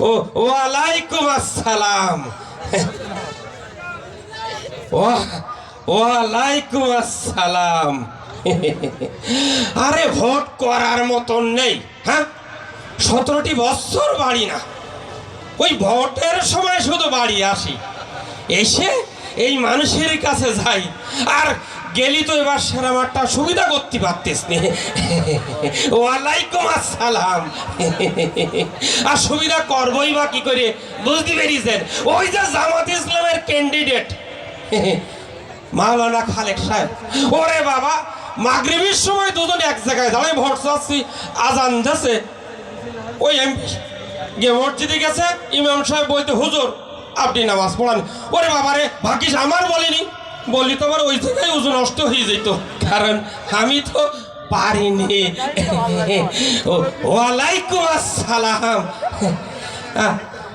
ও ওয়ালাইকুম আসসালাম। ওয়ালাইকুম আসসালাম। আরে ভোট করার মতন নেই, হ্যাঁ 17টি বছর বাড়ি না, ওই ভোটের সময় শুধু বাড়ি আসি, এসে এই মানুষের কাছে যাই, আর গেলি তো এবার সেরামারটা সুবিধা করতে পারতিস নি। ওয়ালাইকুম আসসালাম। আর সুবিধা করবই বা কি করে বুঝতে পেরেছেন? ওই যে জামাত ইসলামের ক্যান্ডিডেট মাওলানা খালেক সাহেব, ওরে বাবা মাগরিবের সময় দুজন এক জায়গায় দাঁড়ায় ভোট চাচ্ছি, আজান দিয়েছে, ওই এমপি গিয়ে মসজিদে গেছে, ইমাম সাহেব বলতে হুজুর আপনি নামাজ পড়ান। ওরে বাবারে ভাগ্যিস আমার বলিনি, বললি তো আমার ওই জায়গায় ওজন নষ্ট হয়ে যেত, কারণ আমি তো পারিনি। ওয়ালাইকুম আসসালাম।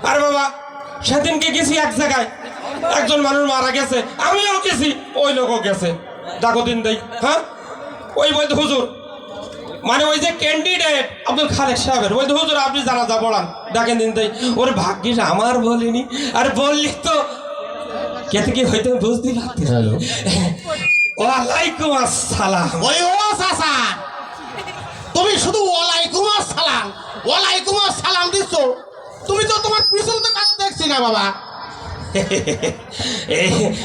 আর বাবা সেদিনকে গেছি এক জায়গায়, একজন মানুষ মারা গেছে, আমিও গেছি, ওই লোকও গেছে, ডাকো দিন দেই। হ্যাঁ ওই বলতে হুজুর, মানে ওই যে ক্যান্ডিডেট আব্দুল খালেক সাহেবের, বলতে হুজুর আপনি জানাজা পড়ান, ডাকেন দিন দেই। ওরে ভাগ্যিস আমার বলিনি, আর বললি তো কেতে কি হয়তো বুঝতে পারতি। হ্যালো ওয়ালাইকুম আসসালাম। ওই ও চাচা, তুমি শুধু ওয়ালাইকুম আসসালাম ওয়ালাইকুম আসসালাম দিচ্ছ, তুমি তো তোমার পিছনে তো কাজ দেখছি না বাবা।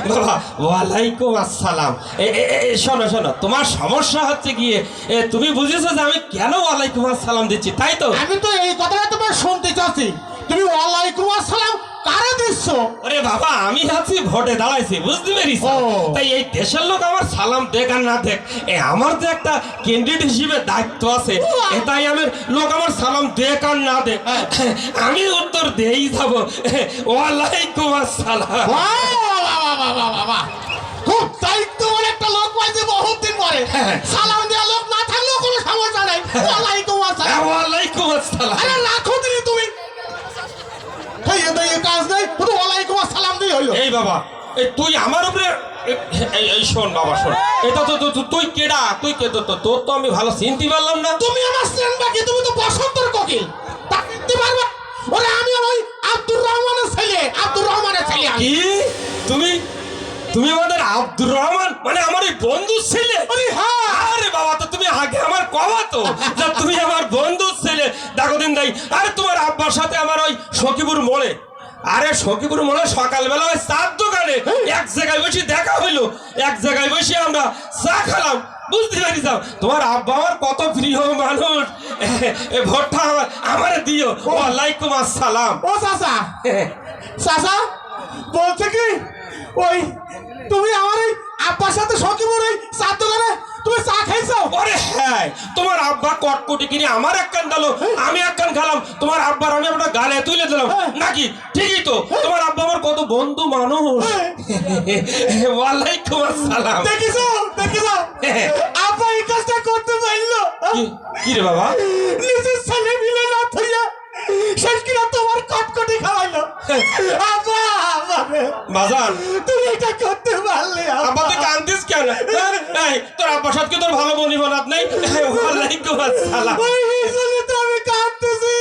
বাবা ওয়ালাইকুম আসসালাম। শোনো শোনো, তোমার সমস্যা হচ্ছে গিয়ে তুমি বুঝেছো যে আমি কেন ওয়ালাইকুম আসসালাম দিচ্ছি, তাই তো? আমি তো এই কথাটা তোমার শুনতে চাচ্ছি, তুমি ওয়ালাইকুম আসসালাম কারে দিচ্ছ? আরে বাবা আমি আছি ভোটে দাঁড়াইছি, বুঝতে পেরেছি, তাই এই দেশের লোক আমার সালাম দেখ আর না দেখ, আমার তো একটা ক্যান্ডিডেট হিসেবে দায়িত্ব আছে, তাই আমি লোক আমার সালাম দেখ আর না দেখ আমি উত্তর দেই যাব ওয়ালাইকুম আসসালাম। বাবা খুব দায়িত্ববান একটা লোক পাইছে বহুত দিন পরে, সালাম দেওয়া লোক না থাকলেও কোনো সমস্যা নাই। ওয়ালাইকুম আসসালাম। ওয়ালাইকুম আসসালাম। আরে রাখো দিনি তুমি, এই কাজ নাই, শুধু ওয়ালাইকুম আসসালাম দিয়ে হইলো। এই বাবা এই তুই আমার উপরে এই শোন বাবা শোন, এটা তো তুই কেডা, তুই কে? তোর তো আমি ভালো চিনতে পারলাম না। তুমি আমার চেনবা কি? তুমি তো বসন্তর কোকিল, তা চিনতে পারবা? ওরে আমি ওই আব্দুর রহমানের ছেলে, আব্দুর রহমানের ছেলে আমি। কি তুমি তুমি আমাদের আব্দুর রহমান, মানে আমার এই বন্ধুর ছেলে? আরে হ্যাঁ। আরে বাবা তো তুমি আগে আমার কবা তো যে তুমি আমার বন্ধুর ছেলে, দেখো দিন দেই। আরে তোমার আব্বার সাথে আমার ওই সখীপুর মোড়ে, আরে সখীপুর মোড়ে সকালবেলা ওই চার দোকানে এক জায়গায় বসে দেখা হইলো, এক জায়গায় বসে আমরা চা খেলাম, বুঝতে পারি যাও তোমার আব্বা আমার কত প্রিয় মানুষ। ভোটটা আমার দিও। ওয়ালাইকুম আসসালাম। ও চাচা, চাচা বলছে কি ওই তুমি আমার এই আব্বার সাথে সখীপুর ওই চার দোকানে তুমি চা খাইছো? আরে হ্যাঁ, তোমার আব্বা কটকটি কিনে আমার এক কান দিলো, আমি এক কান খেলাম, তোমার আব্বার আমি আমরা গালে তুলে দিলাম নাকি? ঠিকই তো, তোমার আব্বা আমার কত বন্ধু মানুষ। ওয়ালাইকুম আসসালাম। দেখিছো দেখিছো আব্বা এই কাজটা করতে পারলো? কি রে বাবা? নিজের ছেলে মিলে না থইয়া শেষ কিনা তোমার কটকটি খাওয়াইলো। আব্বা আব্বা বাজান তুই এটা করতে পারলে? আব্বা তুই কান্দিস কেন? এই তোর আব্বার সাথে কি তোর ভালো বনি বানাত নেই? ওয়ালাইকুম আসসালাম। ওই হিসেবে তো আমি কাঁদতেছি।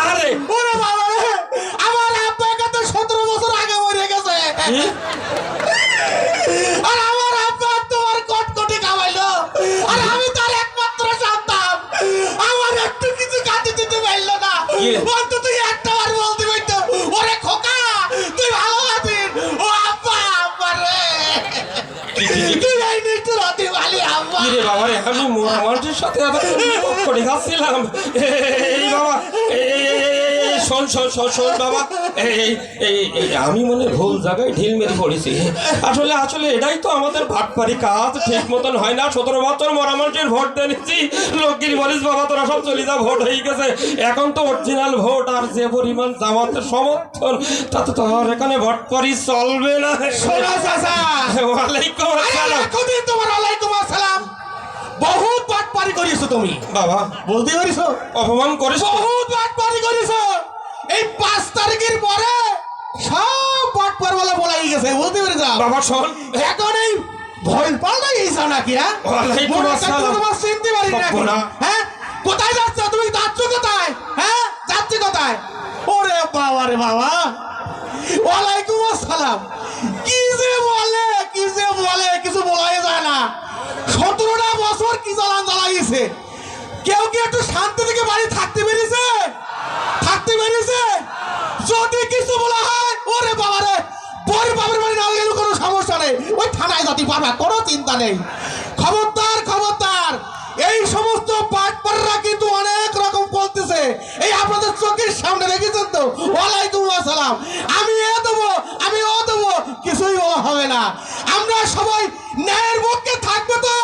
আরে ওরে বাবা রে, আমার আব্বা কত 17 বছর আগে মরে গেছে, আর আমার আব্বা তোমার কটকটি খাওয়াইলো, আর আমি তার একমাত্র সন্তান, আমার একটু কিছু কাঁদি দিতে পারলো না। অন্তত তুই একটা বার বলতে পারতো ওরে খোকা তুই ভালো আছিস। ও আব্বা আব্বা রে, তুই এই নিষ্ঠুর হতে পারলি আব্বা। কি রে বাবা রে, আমি মোরা মানুষের সাথে করে খাচ্ছিলাম। এই বাবা শোন শোন শোন শোন বাবা, আমি মনে ভুল জায়গায় ঢিল মেরে পড়েছি। আসলে আসলে এটাই তো আমাদের ভাটপারি কাজ, ঠিক মতন হয় না। 17 বছর মরা মানুষের ভোট দিয়েছি, লোকগিরি বলিস বাবা তোরা সব চলে যা, ভোট হয়ে গেছে, এখন তো অরিজিনাল ভোট, আর যে পরিমাণ জামাতের সমর্থন তাতে তো আর এখানে ভোটপারি চলবে না। শোনো চাচা, ওয়ালাইকুম আসসালাম। এখনই তোমার ওয়ালাইকুম আসসালাম। বহুত বাটপারি করিছো তুমি বাবা, বলতে পারিস, অপমান করিস, বহুত বাটপারি করিছো। এই 5 তারিখের পরে সব বাটপার বলে বলাই গেছে, বলতে পারিস বাবা শোন, এখন এই ভয় পাল্টা গেছো নাকি? হ্যাঁ ওয়ালাইকুম আসসালাম। তোমার চিনতে পারি না, না। হ্যাঁ কোথায় যাচ্ছ তুমি? যাচ্ছ কোথায়? যায় ওরে বাবা রে বাবা ওয়ালাইকুম আসসালাম কি যে বলে কিছু বলাই যায় না 17টা বছর কি জ্বালান জ্বালাইছে কেউ কি একটু শান্তি থেকে বাড়ি থাকতে পেরেছে যদি কিছু বলা হয় ওরে বাবা রে বড় বাবার বাড়ি না গেলেও কোনো সমস্যা নেই ওই থানায় যেতে পারবা কোনো চিন্তা নেই খবরদার এই সমস্ত পাটপাররা কিন্তু অনেক রকম বলতেছে এই আপনাদের চোখের সামনে রেখেছেন তো ওয়ালাইকুম আসসালাম আমি ও দেবো কিছুই বলা হবে না আমরা সবাই ন্যায়ের পক্ষে থাকবো তো